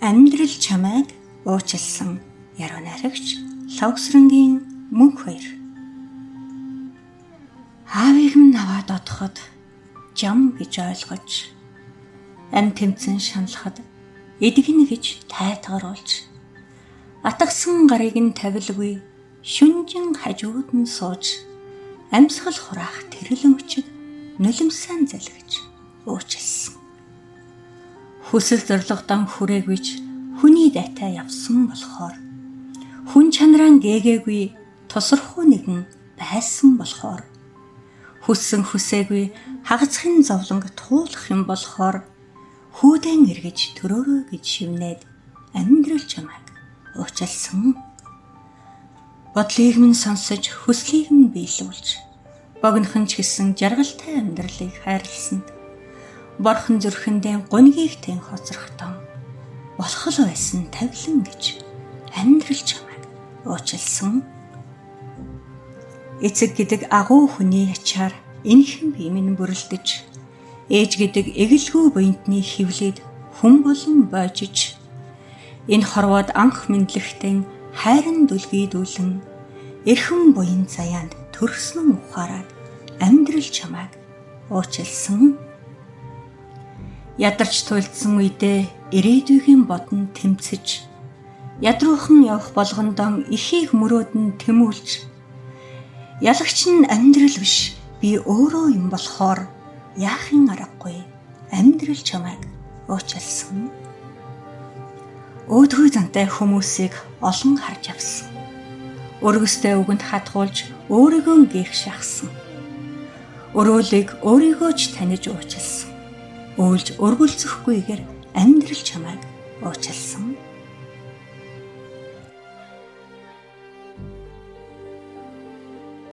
Амьдрал чамайг уучлсан яруу найрагч Лавсрангийн мөнх хоёр. Аавыг минь аваад одоход жам гэж ойлгож, ам тэмцэн шаналхад эдгэнэ гэж тайтгаруулж, атгсан гарыг нь тавилгүй шүнжин хажууд нь сууж, амьсгал хураах тэрэлмчиг нулимсан залгиж уучлсан. Хүсэл зоригтой хүрээгүйч хүний дайтай явсан болохоор, хүн чанараа гээгээгүй тосрохуу нэгэн байсан болохоор, хүссэн хүсээгүй хагацхын зовлонг туулах юм болохоор, хүүдэн эргэж төрөөрөө гэж шивнээд амьдрал чамайг уучлсан. Бодлыг минь сонсож хүслийг минь биелүүлж, богинохон ч гэсэн жаргалтай амьдралыг хайрласанд, борхон зүрхэндээ гунгийг тэн хоцрохтон болох л байсан тавилан гэж амьдрал чамайг уучлсан. Эцэг гэдэг агуу хүний ачаар энэхэн бие минь бүрлдэж, ээж гэдэг эгэлгүй буянтны хөвлөд хүн болон боожиж, энэ хорвоод анх мэдлэгтэн хайран дүлгийдүүлэн, эрхэм буян заяанд төрсөн ухаарад амьдрал чамайг уучлсан. Ядарч туйлдсан үедээ ирээдүйгийн бодон тэмцэж, ядруухан явах болгондоо ихийг мөрөөдөн тэмүүлж, ялагч нь амьдрал биш би өөрөө юм болохоор яахын аргагүй амьдрал чамайг уучлсан. Өөдгөө зантай хүмүүсийг олон харж авсан. Өргөстэй үгэнд хатгуулж өөрийгөө гээх шахсан. Өрөөлийг өөрийгөө ч таних уучлсан. Өөлж өргөлцөхгүйгээр амьдрал чамайг уучлсан.